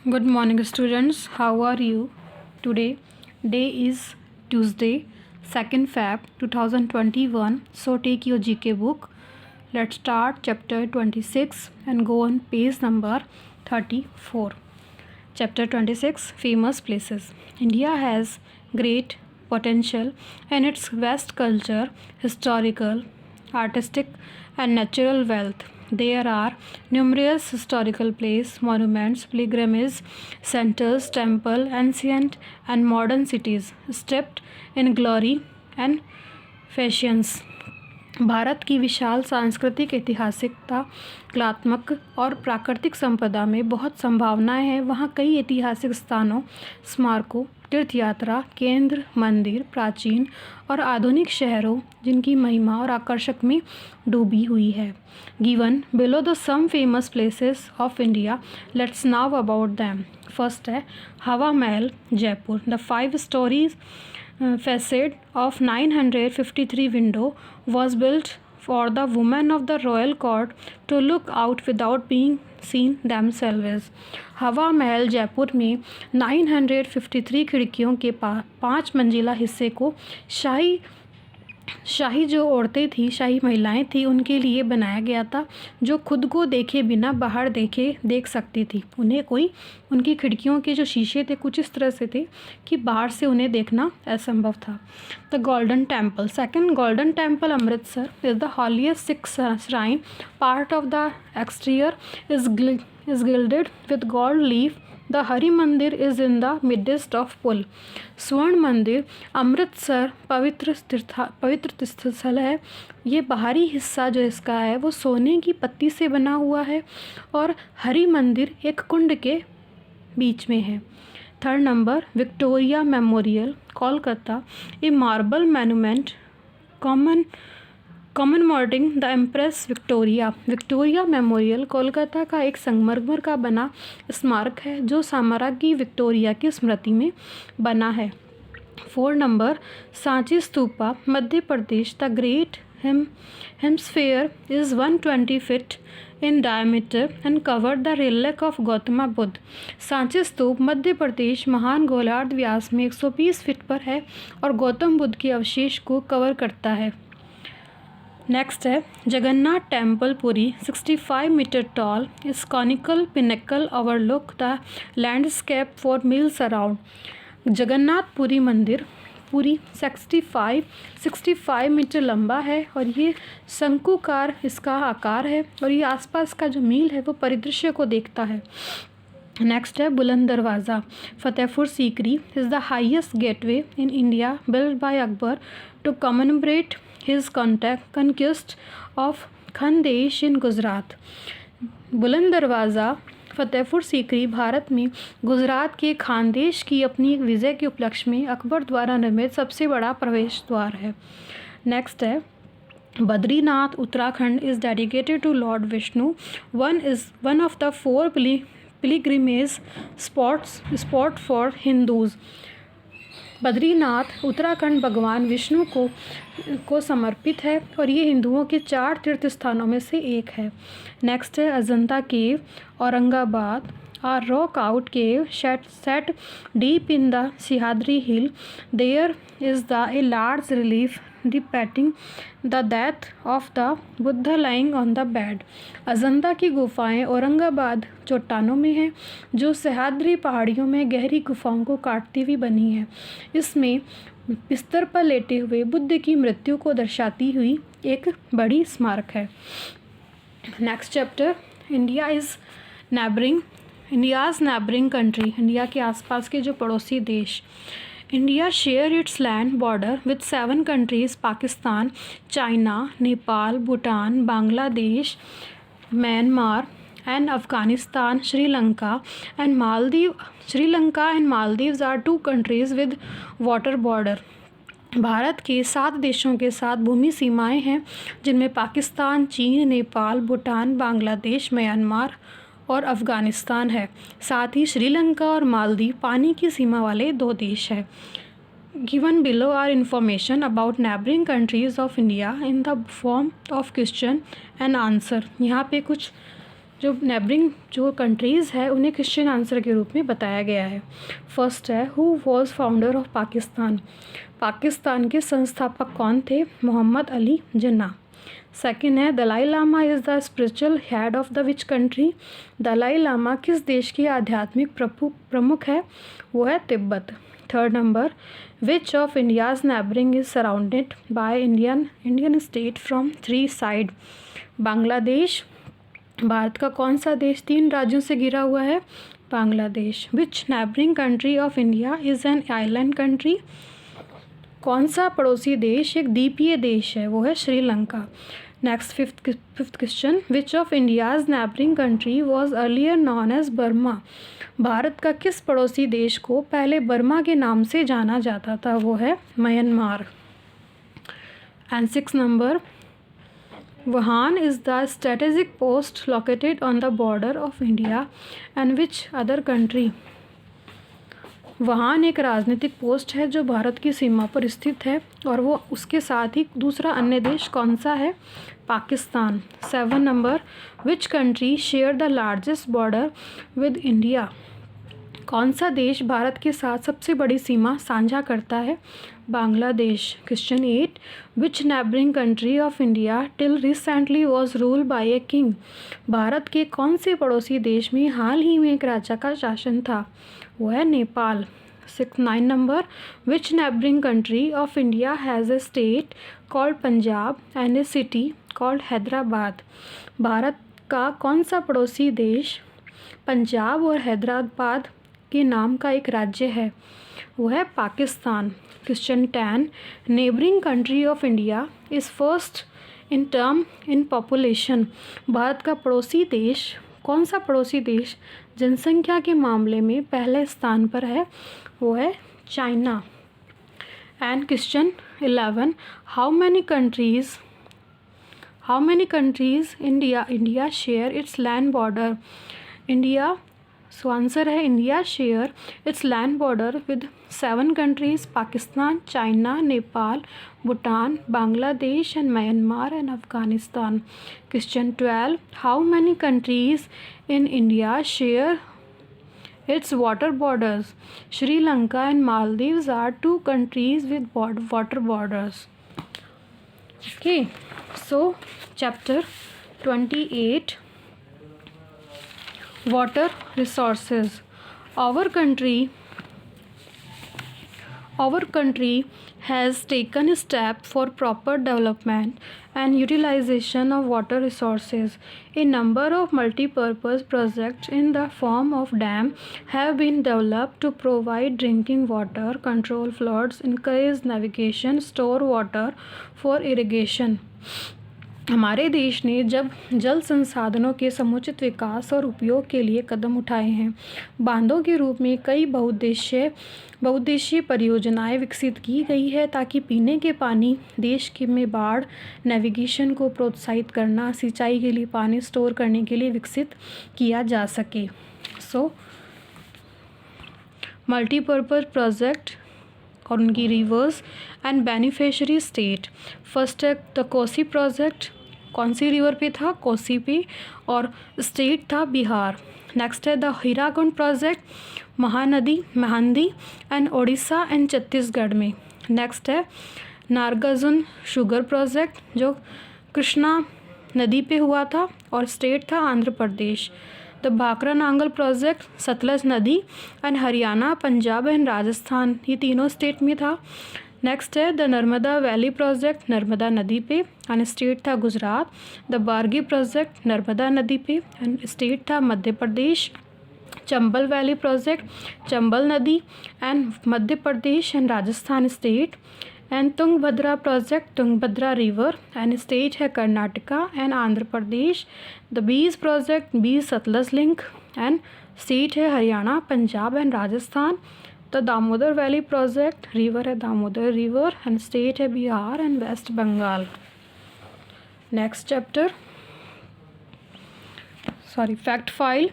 Good morning, students. How are you? Today, day is Tuesday, 2nd Feb 2021. So, take your GK book. Let's start chapter 26 and go on page number 34. Chapter 26 Famous Places. India has great potential in its vast culture, historical, artistic, and natural wealth. There are numerous historical places, monuments, pilgrimage centers, temples, ancient and modern cities, steeped in glory and fashions. Bharat की विशाल सांस्कृतिक, ऐतिहासिकता, कलात्मक और प्राकृतिक संपदा में बहुत संभावनाएं हैं। वहाँ कई ऐतिहासिक स्थानों, स्मारकों, तीर्थयात्रा केंद्र, मंदिर, प्राचीन और आधुनिक शहरों जिनकी महिमा और आकर्षक में डूबी हुई है। Given below the some famous places of India, let's now about them. First है Hawa Mahal, Jaipur. The 5 stories facade of 953 window was built for the women of the royal court to look out without being seen themselves. हवा महल जयपुर में 953 खिड़कियों के 5 मंजिला हिस्से को शाही जो औरतें थी, शाही महिलाएं थी, उनके लिए बनाया गया था, जो खुद को देखे बिना बाहर देख सकती थी। उन्हें कोई उनकी खिड़कियों के जो शीशे थे कुछ इस तरह से थे कि बाहर से उन्हें देखना असंभव था। The golden temple. Second, golden temple Amritsar is the holiest Sikh shrine. Part of the exterior is gilded with gold leaf. The Hari Mandir is in the midst of pool. Swarn Mandir Amritsar पवित्र तीर्थस्थल है। ये बाहरी हिस्सा जो इसका है वो सोने की पत्ती से बना हुआ है और हरि मंदिर एक कुंड के बीच में है। Third number, Victoria Memorial, Kolkata. A marble monument commemorating the empress Victoria. Victoria Memorial Kolkata का एक संगमरमर का बना स्मारक है जो साम्राज्ञी विक्टोरिया की स्मृति में बना है। 4 number, Sanchi Stupa, Madhya Pradesh. The great hemisphere is 120 feet in diameter and covered the relic of Gautam Buddha. Sanchi Stupa Madhya Pradesh महान गोलार्ध व्यास में 120 फीट पर है और गौतम बुद्ध के अवशेष को कवर करता है। नेक्स्ट है Jagannath temple Puri, 65 metre tall. Its conical pinnacle overlook the landscape for miles around. Jagannath Puri मंदिर पूरी 65 मीटर लंबा है और ये शंकुकार इसका आकार है और ये आसपास का जो मील है वो परिदृश्य को देखता है। नेक्स्ट है Buland Darwaza. Fatehpur Sikri is the highest gateway in India build by Akbar to commemorate his conquest of Khandesh in Gujarat. Buland Darwaza Fatehpur Sikri Bharat में गुजरात के खानदेश की अपनी विजय के उपलक्ष्य में अकबर द्वारा निर्मित सबसे बड़ा प्रवेश द्वार है। नेक्स्ट है Badrinath Uttarakhand is dedicated to lord Vishnu. One of the 4 pilgrimage spot for Hindus. Badrinath Uttarakhand भगवान विष्णु को समर्पित है और ये हिंदुओं के 4 तीर्थ स्थानों में से एक है। नेक्स्ट है Ajanta cave, Aurangabad. Are rock out cave set deep in the Sahyadri hill. There is the a large relief depicting the death of the Buddha lying on the bed. Ajanta की गुफाएं औरंगाबाद चट्टानों में हैं जो सह्याद्री पहाड़ियों में गहरी गुफाओं को काटती हुई बनी है। इसमें बिस्तर पर लेटे हुए बुद्ध की मृत्यु को दर्शाती हुई एक बड़ी स्मारक है। Next chapter India's neighbouring country. India के आसपास के जो पड़ोसी देश। India share its land border with 7 countries Pakistan, China, Nepal, Bhutan, Bangladesh, Myanmar and Afghanistan. Sri Lanka and Maldives are 2 countries with water border. Bharat के 7 देशों के साथ भूमि सीमाएं हैं जिनमें पाकिस्तान, चीन, नेपाल, भूटान, बांग्लादेश, म्यांमार और अफ़गानिस्तान है। साथ ही श्रीलंका और मालदीव पानी की सीमा वाले 2 देश हैं। Given below are information about neighbouring countries of India in the form of question and answer. यहाँ पे कुछ जो नेबरिंग जो कंट्रीज़ है उन्हें क्वेश्चन आंसर के रूप में बताया गया है। फर्स्ट है, who was founder of Pakistan? Pakistan के संस्थापक कौन थे? मोहम्मद अली जिन्ना। सेकेंड है, Dalai Lama is the spiritual head of the which country? Dalai Lama किस देश के आध्यात्मिक प्रमुख है? वो है Tibet. Third number, which of India's neighbouring is surrounded by Indian state from 3 side? Bangladesh. Bharat का कौन सा देश 3 राज्यों से घिरा हुआ है? बांग्लादेश। विच neighbouring country of India is an island country? कौन सा पड़ोसी देश एक द्वीपीय देश है? वो है Sri Lanka. Next fifth question, which of India's neighbouring country was earlier known as Burma? Bharat का किस पड़ोसी देश को पहले बर्मा के नाम से जाना जाता था? वो है Myanmar. And 6 number, Wuhan is the strategic post located on the border of India and which other country? Wuhan एक राजनीतिक पोस्ट है जो भारत की सीमा पर स्थित है और वो उसके साथ ही दूसरा अन्य देश कौन सा है? Pakistan. 7 number, which country share the largest border with India? कौन सा देश भारत के साथ सबसे बड़ी सीमा साझा करता है? Bangladesh. Question 8, which neighbouring country of India till recently was ruled by a king? Bharat के कौन से पड़ोसी देश में हाल ही में एक राजा का शासन था? वो है Nepal. 9 number, which neighbouring country of India has a state called Punjab and A city called Hyderabad? Bharat का कौन सा पड़ोसी देश पंजाब और हैदराबाद के नाम का एक राज्य है? वो है Pakistan. Question 10, neighbouring country of India is first in term in population? Bharat का पड़ोसी देश कौन सा पड़ोसी देश जनसंख्या के मामले में पहले स्थान पर है? वो है China. And question 11, how many countries India share its land border? India, so answer है India share its land border with 7 countries, Pakistan, China, Nepal, Bhutan, Bangladesh and Myanmar and Afghanistan. Question 12, how many countries in India share its water borders? Sri Lanka and Maldives are 2 countries with water borders. Okay, so chapter 28, water resources. Our country has taken a step for proper development and utilization of water resources. A number of multi-purpose projects in the form of dam have been developed to provide drinking water, control floods, encourage navigation, store water for irrigation. हमारे देश ने जब जल संसाधनों के समुचित विकास और उपयोग के लिए कदम उठाए हैं, बांधों के रूप में कई बहुउद्देशीय परियोजनाएं विकसित की गई है ताकि पीने के पानी, देश के में बाढ़, नेविगेशन को प्रोत्साहित करना, सिंचाई के लिए पानी स्टोर करने के लिए विकसित किया जा सके। सो मल्टीपर्पज़ प्रोजेक्ट और उनकी reverse and beneficiary state. First है द कोसी प्रोजेक्ट, कौन सी रिवर पे था? कोसी पे, और स्टेट था बिहार। नेक्स्ट है the Hirakud project, Mahanadi and Odisha and Chhattisgarh में। नेक्स्ट है नागार्जुन शुगर प्रोजेक्ट जो कृष्णा नदी पे हुआ था और स्टेट था आंध्र प्रदेश। द भाखरा नांगल प्रोजेक्ट सतलज नदी एंड हरियाणा, पंजाब एंड राजस्थान, ये तीनों स्टेट में था। नेक्स्ट है the Narmada valley project, Narmada नदी पे एंड स्टेट था गुजरात। द बारगी प्रोजेक्ट नर्मदा नदी पे एंड स्टेट था मध्य प्रदेश। चंबल वैली प्रोजेक्ट, चंबल नदी and Madhya Pradesh and Rajasthan state. And Tungabhadra project, Tungabhadra river and state है Karnataka and Andhra Pradesh. The bees project, Beas Sutlej link and state है Haryana, Punjab and Rajasthan. The Damodar valley project, river है दामोदर रिवर एंड स्टेट है Bihar and West Bengal. Next chapter, fact file.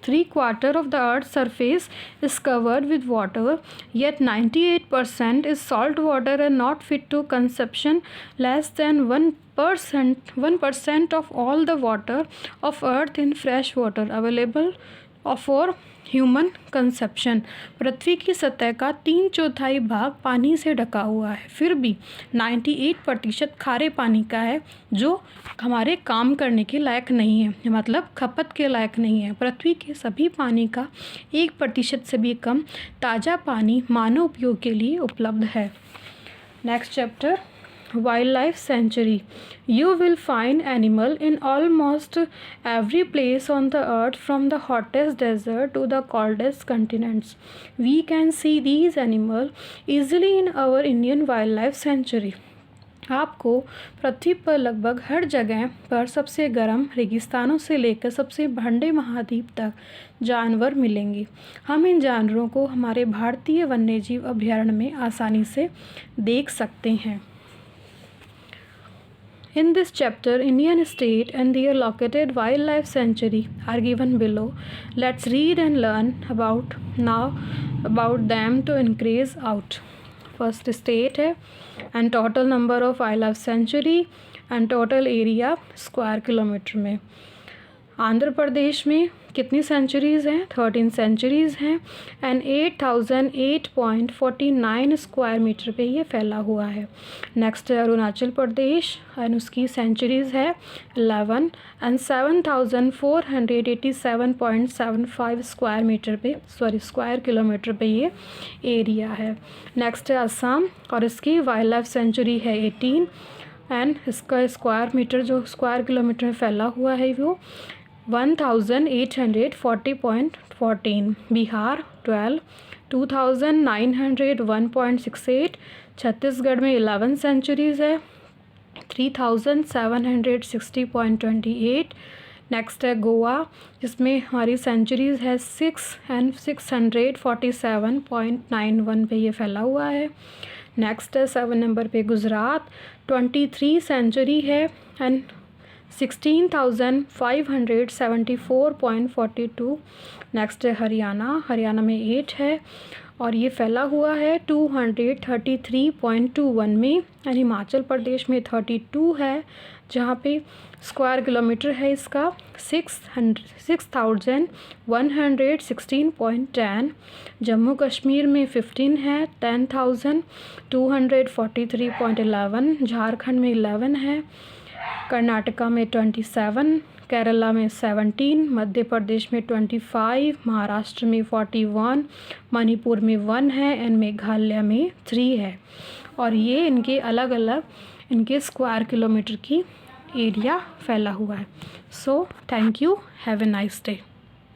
3/4 of the Earth's surface is covered with water, yet 98% is salt water and not fit to consumption. Less than 1% of all the water of Earth in fresh water available for human consumption. पृथ्वी की सतह का 3/4 भाग पानी से ढका हुआ है, फिर भी 98% खारे पानी का है जो हमारे काम करने के लायक नहीं है, मतलब खपत के लायक नहीं है। पृथ्वी के सभी पानी का 1% से भी कम ताज़ा पानी मानव उपयोग के लिए उपलब्ध है। Next chapter, Wildlife Sanctuary. You will find animal in almost every place on the earth, from the hottest desert to the coldest continents. We can see these animals easily in our Indian Wildlife Sanctuary. आपको पृथ्वी पर लगभग हर जगह पर सबसे गर्म रेगिस्तानों से लेकर सबसे ठंडे महाद्वीप तक जानवर मिलेंगे। हम इन जानवरों को हमारे भारतीय वन्यजीव अभयारण्य में आसानी से देख सकते हैं। In this chapter, Indian state and their located wildlife sanctuary are given below. Let's read and learn about them to increase out. First state है and total number of wildlife sanctuary and total area square kilometre में। आंध्र प्रदेश में कितनी centuries हैं? 13 centuries हैं and 8008.49 square metre पे ये फैला हुआ है। नेक्स्ट है अरुणाचल प्रदेश एंड उसकी सेंचुरीज़ है 11 एंड 7487.75 स्क्वायर किलोमीटर पे ये एरिया है। नेक्स्ट है असम और इसकी वाइल्ड लाइफ सेंचुरी है 18 एंड इसका स्क्वायर किलोमीटर में फैला हुआ है वो 1840.14। बिहार 12 2901.68। छत्तीसगढ़ में 11 सेंचुरीज़ है 3760.28। नेक्स्ट है गोवा जिसमें हमारी सेंचुरीज़ है 6 एंड 647.91 पे ये फैला हुआ है। नेक्स्ट है 7 नंबर पे गुजरात 23 सेंचुरी है एंड 16,574.42। नेक्स्ट है हरियाणा में 8 है और ये फैला हुआ है 233.21 में। एंड हिमाचल प्रदेश में 32 है जहाँ पे स्क्वायर किलोमीटर है इसका 6116.10। जम्मू कश्मीर में 15 है 10,243.11। झारखंड में 11 है, कर्नाटका में 27, केरला में 17, मध्य प्रदेश में 25, महाराष्ट्र में 41, मणिपुर में 1 है एंड मेघालय में 3 है। और ये इनके अलग अलग इनके स्क्वायर किलोमीटर की एरिया फैला हुआ है। So thank you, have a nice day.